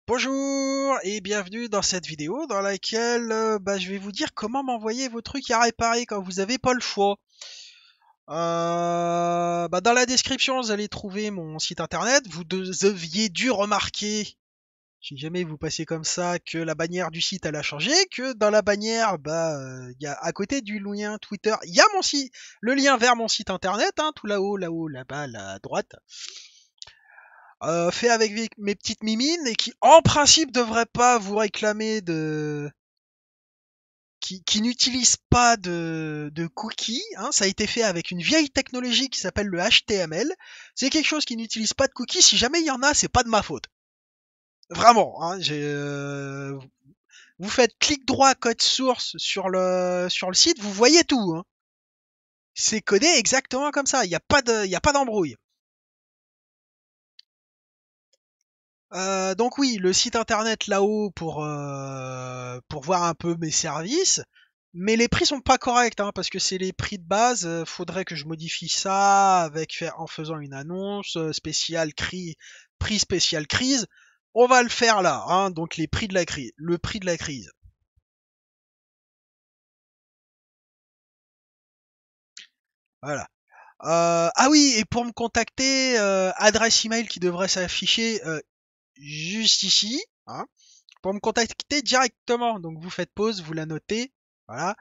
Bonjour et bienvenue dans cette vidéo dans laquelle je vais vous dire comment m'envoyer vos trucs à réparer quand vous n'avez pas le choix. Dans la description, vous allez trouver mon site internet. Vous deviez dû remarquer, si jamais vous passez comme ça, que la bannière du site elle a changé, que dans la bannière, il y a à côté du lien Twitter, il y a mon site, le lien vers mon site internet, hein, tout là-haut, là-bas, là à droite. Fait avec mes petites mimines et qui en principe devrait pas vous réclamer qui n'utilise pas de cookies, hein. Ça a été fait avec une vieille technologie qui s'appelle le HTML. C'est quelque chose qui n'utilise pas de cookies. Si jamais il y en a, c'est pas de ma faute. Vraiment, hein, vous faites clic droit code source sur le site, vous voyez tout, hein. C'est codé exactement comme ça. Il y a pas d'embrouille. Donc oui, le site internet là-haut pour voir un peu mes services, mais les prix sont pas corrects, hein, parce que c'est les prix de base. Faudrait que je modifie ça en faisant une annonce spéciale prix spécial crise. On va le faire là, hein, donc les prix de la crise, le prix de la crise. Voilà. Ah oui, et pour me contacter, adresse email qui devrait s'afficher juste ici, hein, pour me contacter directement. Donc vous faites pause, vous la notez, voilà,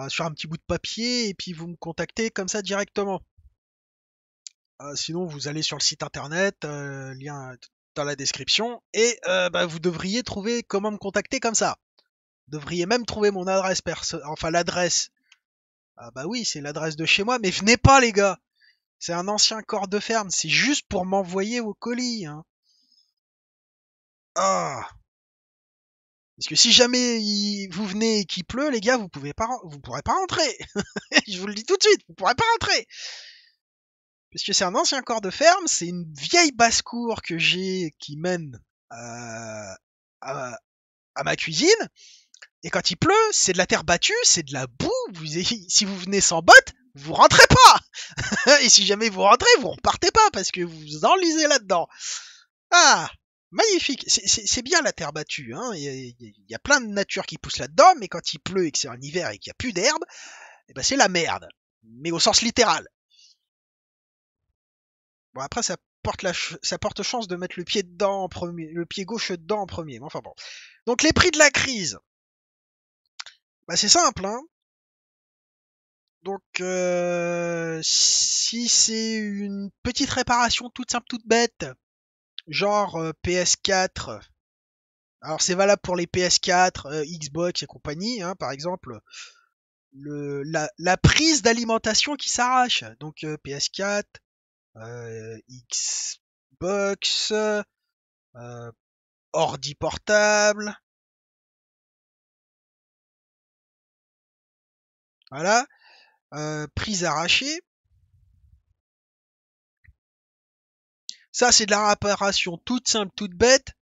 sur un petit bout de papier, et puis vous me contactez comme ça directement. Sinon, vous allez sur le site internet, lien dans la description, et vous devriez trouver comment me contacter comme ça. Vous devriez même trouver mon adresse enfin l'adresse. Ah bah oui, c'est l'adresse de chez moi, mais venez pas les gars. C'est un ancien corps de ferme, c'est juste pour m'envoyer vos colis, hein. Ah, parce que si jamais vous venez et qu'il pleut, les gars, vous pourrez pas rentrer. Je vous le dis tout de suite, vous pourrez pas rentrer. Parce que c'est un ancien corps de ferme, c'est une vieille basse-cour que j'ai qui mène à, à ma cuisine. Et quand il pleut, c'est de la terre battue, c'est de la boue. Si vous venez sans bottes, vous rentrez pas. Et si jamais vous rentrez, vous repartez pas parce que vous vous enlisez là-dedans. Ah, magnifique. C'est bien la terre battue, hein. Il y a plein de nature qui pousse là-dedans, mais quand il pleut et que c'est un hiver et qu'il n'y a plus d'herbe, eh ben c'est la merde. Mais au sens littéral. Bon, après, ça porte chance de mettre le pied dedans en premier, le pied gauche dedans en premier. Mais enfin bon. Donc les prix de la crise. C'est simple, hein. Donc si c'est une petite réparation toute simple, toute bête, genre PS4. Alors c'est valable pour les PS4, Xbox et compagnie, hein, par exemple. La prise d'alimentation qui s'arrache. Donc PS4, Xbox, ordi portable, voilà, prise arrachée. Ça, c'est de la réparation toute simple, toute bête.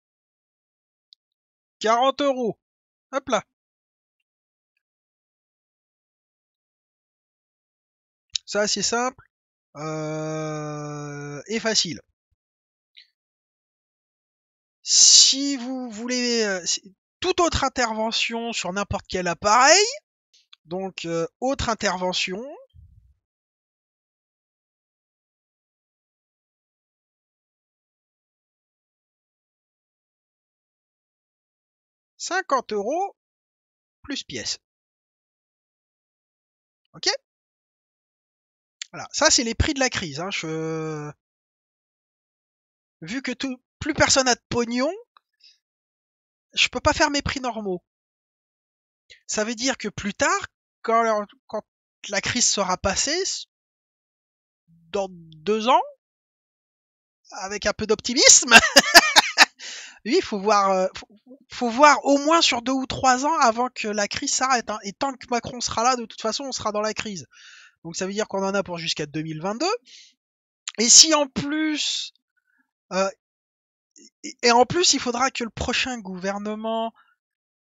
40 €. Hop là. Ça, c'est simple et facile. Si vous voulez toute autre intervention sur n'importe quel appareil, donc autre intervention, 50 € plus pièce. Ok. Voilà, ça c'est les prix de la crise, hein. Vu que plus personne a de pognon, je peux pas faire mes prix normaux. Ça veut dire que plus tard, quand la crise sera passée, dans 2 ans, avec un peu d'optimisme, oui, il faut voir au moins sur 2 ou 3 ans avant que la crise s'arrête, hein. Et tant que Macron sera là, de toute façon, on sera dans la crise. Donc ça veut dire qu'on en a pour jusqu'à 2022. Et si en plus, euh, et en plus, il faudra que le prochain gouvernement,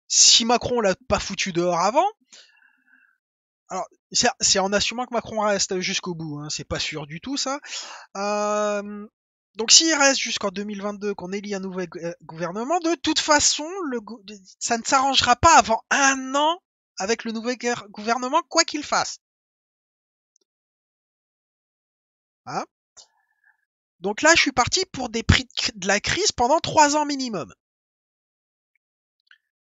si Macron l'a pas foutu dehors avant, alors c'est en assumant que Macron reste jusqu'au bout, hein, c'est pas sûr du tout ça. Donc s'il reste jusqu'en 2022 qu'on élit un nouvel gouvernement, de toute façon, ça ne s'arrangera pas avant 1 an avec le nouvel gouvernement, quoi qu'il fasse. Hein. Donc là, je suis parti pour des prix de la crise pendant 3 ans minimum.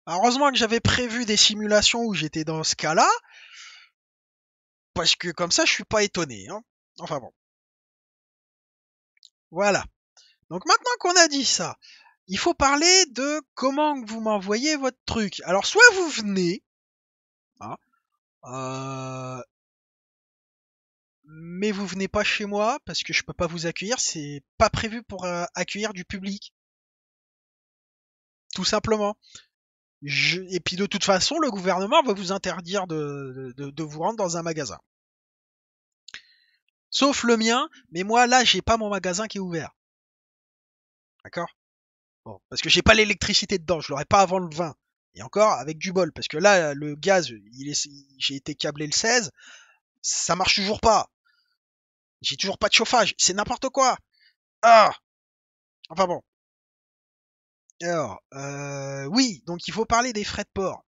Alors, heureusement que j'avais prévu des simulations où j'étais dans ce cas-là, parce que comme ça, je suis pas étonné. Hein. Enfin bon. Voilà. Donc maintenant qu'on a dit ça, il faut parler de comment vous m'envoyez votre truc. Alors soit vous venez, hein, mais vous venez pas chez moi parce que je peux pas vous accueillir, c'est pas prévu pour accueillir du public, tout simplement. Et puis de toute façon, le gouvernement va vous interdire de vous rendre dans un magasin. Sauf le mien, mais moi là j'ai pas mon magasin qui est ouvert. D'accord. Bon, parce que j'ai pas l'électricité dedans, je l'aurai pas avant le 20. Et encore avec du bol, parce que là le gaz, j'ai été câblé le 16, ça marche toujours pas. J'ai toujours pas de chauffage, c'est n'importe quoi. Ah. Enfin bon. Alors, oui, donc il faut parler des frais de port.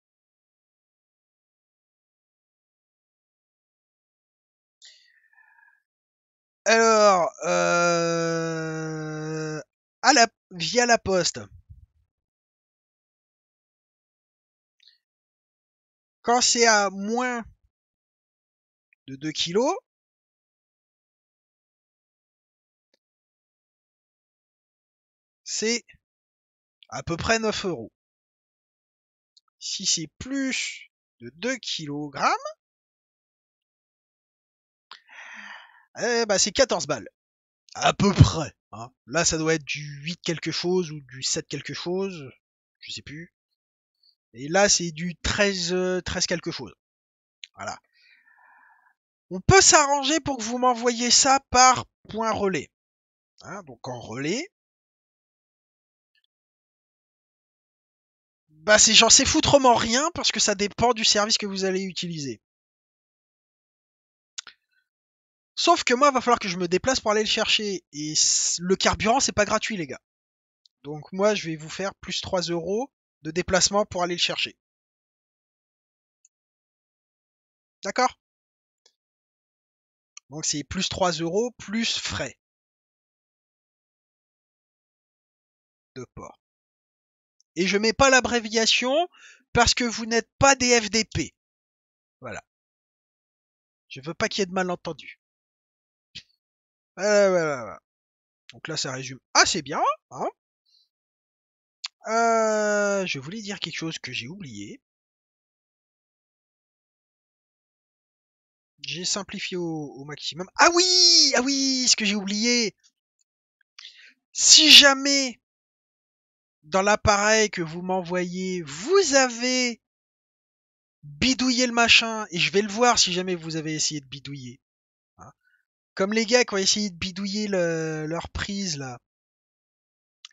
Alors, via la poste. Quand c'est à moins de 2 kilos, c'est à peu près 9 €. Si c'est plus de 2 kilogrammes, bah c'est 14 balles. À peu près. Hein. Là, ça doit être du 8 quelque chose ou du 7 quelque chose. Je sais plus. Et là, c'est du 13 quelque chose. Voilà. On peut s'arranger pour que vous m'envoyiez ça par point relais. Hein, donc en relais, bah j'en sais foutrement rien parce que ça dépend du service que vous allez utiliser. Sauf que moi, il va falloir que je me déplace pour aller le chercher. Et le carburant, c'est pas gratuit, les gars. Donc moi, je vais vous faire plus 3 € de déplacement pour aller le chercher. D'accord? Donc c'est plus 3 € plus frais de port. Et je mets pas l'abréviation parce que vous n'êtes pas des FDP. Voilà. Je veux pas qu'il y ait de malentendus. Voilà. Donc là, ça résume assez bien. Hein. Je voulais dire quelque chose que j'ai oublié. J'ai simplifié au maximum. Ah oui, ce que j'ai oublié. Si jamais dans l'appareil que vous m'envoyez, vous avez bidouillé le machin, et je vais le voir si jamais vous avez essayé de bidouiller. Hein. Comme les gars qui ont essayé de bidouiller leur prise là,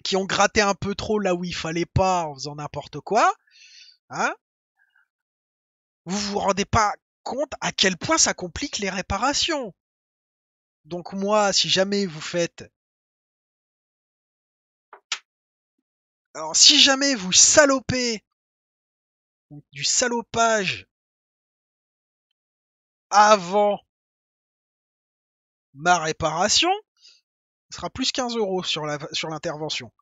qui ont gratté un peu trop là où il fallait pas en faisant n'importe quoi. Hein. Vous vous rendez pas compte à quel point ça complique les réparations. Donc moi, si jamais vous faites... Alors si jamais vous salopez du salopage avant ma réparation, ce sera plus 15 € sur l'intervention.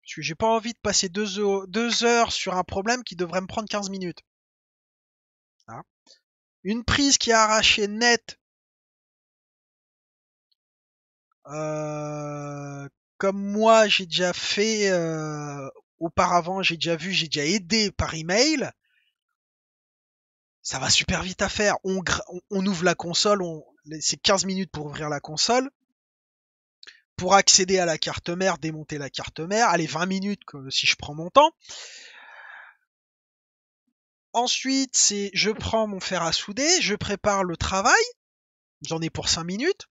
Parce que j'ai pas envie de passer 2 heures sur un problème qui devrait me prendre 15 minutes. Hein. Une prise qui a arraché net, comme moi j'ai déjà fait auparavant, j'ai déjà aidé par email. Ça va super vite à faire. On ouvre la console, c'est 15 minutes pour ouvrir la console. Pour accéder à la carte mère, démonter la carte mère, allez 20 minutes si je prends mon temps. Ensuite, je prends mon fer à souder, je prépare le travail, j'en ai pour 5 minutes.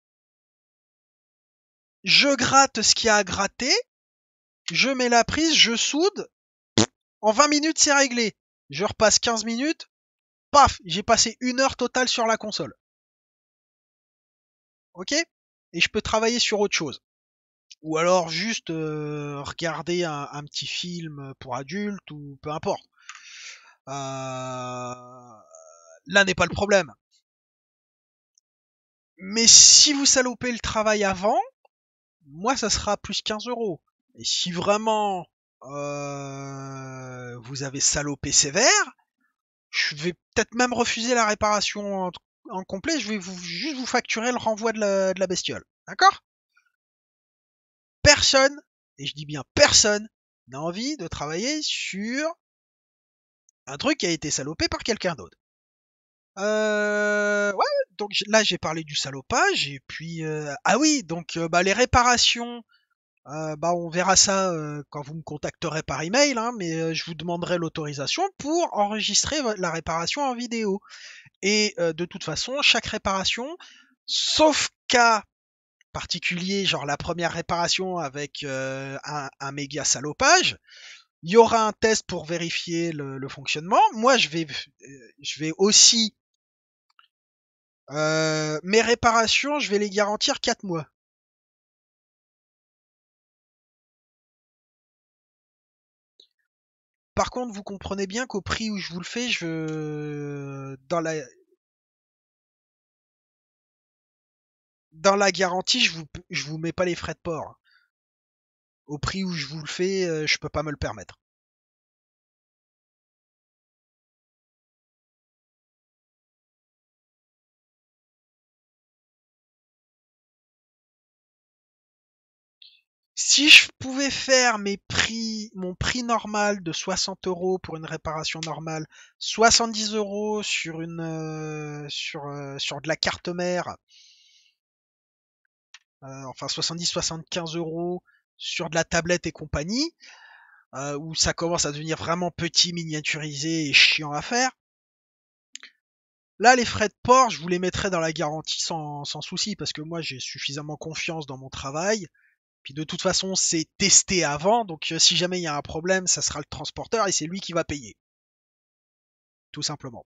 Je gratte ce qu'il y a à gratter, je mets la prise, je soude. En 20 minutes, c'est réglé. Je repasse 15 minutes, paf, j'ai passé 1 heure totale sur la console. Ok? Et je peux travailler sur autre chose. Ou alors juste regarder un petit film pour adultes ou peu importe. Là n'est pas le problème. Mais si vous salopez le travail avant, moi ça sera plus 15 euros. Et si vraiment vous avez salopé sévère, je vais peut-être même refuser la réparation en complet, je vais juste vous facturer le renvoi de la bestiole. D'accord? Personne, et je dis bien personne, n'a envie de travailler sur un truc qui a été salopé par quelqu'un d'autre. Ouais, donc là j'ai parlé du salopage, et puis... ah oui, donc bah, les réparations, bah on verra ça quand vous me contacterez par email, hein, mais je vous demanderai l'autorisation pour enregistrer la réparation en vidéo. Et de toute façon, chaque réparation, sauf cas particulier, genre la première réparation avec un méga salopage, il y aura un test pour vérifier le fonctionnement. Moi, je vais aussi mes réparations, je vais les garantir 4 mois. Par contre, vous comprenez bien qu'au prix où je vous le fais, dans la garantie, je vous mets pas les frais de port. Au prix où je vous le fais, je peux pas me le permettre. Si je pouvais faire mon prix normal de 60 euros pour une réparation normale, 70 euros sur de la carte mère, enfin 70-75 euros sur de la tablette et compagnie, où ça commence à devenir vraiment petit, miniaturisé et chiant à faire. Là, les frais de port, je vous les mettrai dans la garantie sans souci, parce que moi, j'ai suffisamment confiance dans mon travail. Puis de toute façon, c'est testé avant, donc si jamais il y a un problème, ça sera le transporteur et c'est lui qui va payer. Tout simplement.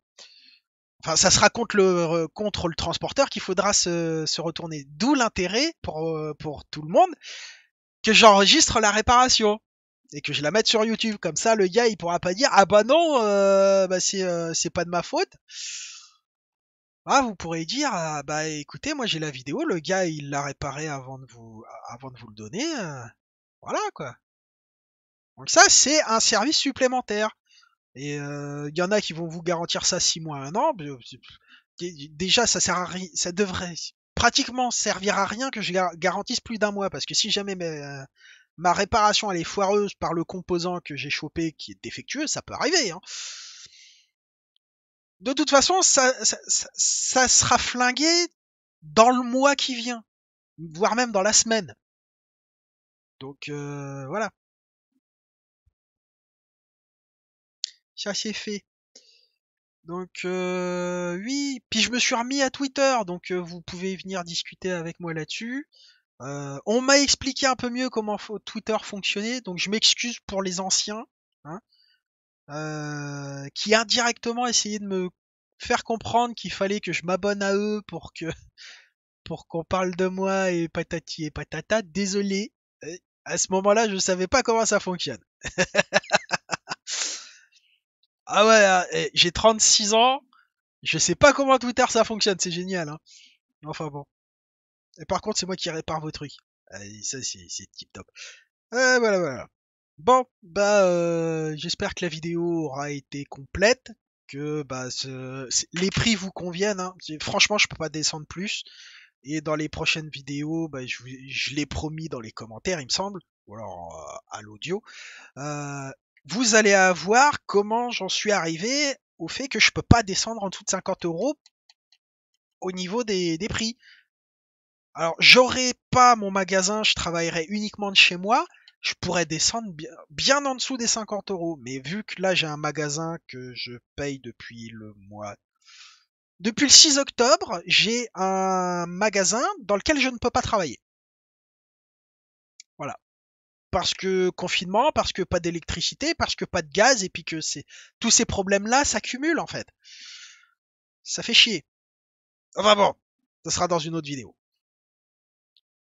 Enfin, ça sera contre le transporteur qu'il faudra se retourner. D'où l'intérêt pour tout le monde que j'enregistre la réparation et que je la mette sur YouTube. Comme ça, le gars, il pourra pas dire ah bah non, bah c'est pas de ma faute. Ah, vous pourrez dire ah, bah écoutez, moi j'ai la vidéo, le gars il l'a réparé avant de vous le donner. Voilà quoi. Donc ça, c'est un service supplémentaire. Et il y en a qui vont vous garantir ça 6 mois, 1 an. Déjà, ça sert à rien, ça devrait pratiquement servir à rien que je garantisse plus d'1 mois, parce que si jamais ma réparation elle est foireuse par le composant que j'ai chopé qui est défectueux, ça peut arriver. Hein. De toute façon, ça sera flingué dans le mois qui vient, voire même dans la semaine. Donc voilà, ça c'est fait. Donc oui, puis je me suis remis à Twitter, donc vous pouvez venir discuter avec moi là-dessus. On m'a expliqué un peu mieux comment Twitter fonctionnait, donc je m'excuse pour les anciens, hein, qui indirectement essayaient de me faire comprendre qu'il fallait que je m'abonne à eux pour qu'on parle de moi et patati et patata. Désolé, à ce moment-là, je savais pas comment ça fonctionne. Ah ouais, j'ai 36 ans, je sais pas comment Twitter ça fonctionne, c'est génial, hein. Enfin bon. Et par contre, c'est moi qui répare vos trucs. Ça, c'est tip top. Voilà, voilà. Bon, bah, j'espère que la vidéo aura été complète, que bah, les prix vous conviennent. Hein. Franchement, je peux pas descendre plus. Et dans les prochaines vidéos, bah, je l'ai promis dans les commentaires, il me semble, ou alors à l'audio. Euh, Vous allez voir comment j'en suis arrivé au fait que je peux pas descendre en dessous de 50 euros au niveau des prix. Alors, j'aurais pas mon magasin, je travaillerais uniquement de chez moi, je pourrais descendre bien en dessous des 50 euros. Mais vu que là, j'ai un magasin que je paye depuis le 6 octobre, j'ai un magasin dans lequel je ne peux pas travailler. Voilà. Parce que confinement, parce que pas d'électricité, parce que pas de gaz, et puis que tous ces problèmes-là s'accumulent en fait. Ça fait chier. Enfin bon, ça sera dans une autre vidéo.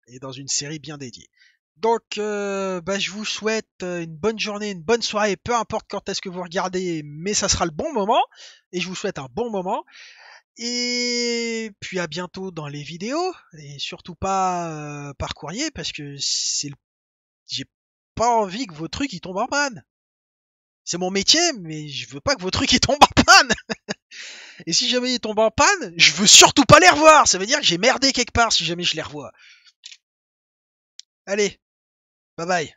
Et dans une série bien dédiée. Donc, je vous souhaite une bonne journée, une bonne soirée, peu importe quand est-ce que vous regardez, mais ça sera le bon moment. Et je vous souhaite un bon moment. Et puis à bientôt dans les vidéos. Et surtout pas par courrier, parce que j'ai pas envie que vos trucs ils tombent en panne. C'est mon métier, mais je veux pas que vos trucs ils tombent en panne. Et si jamais ils tombent en panne, je veux surtout pas les revoir. Ça veut dire que j'ai merdé quelque part si jamais je les revois. Allez, bye bye.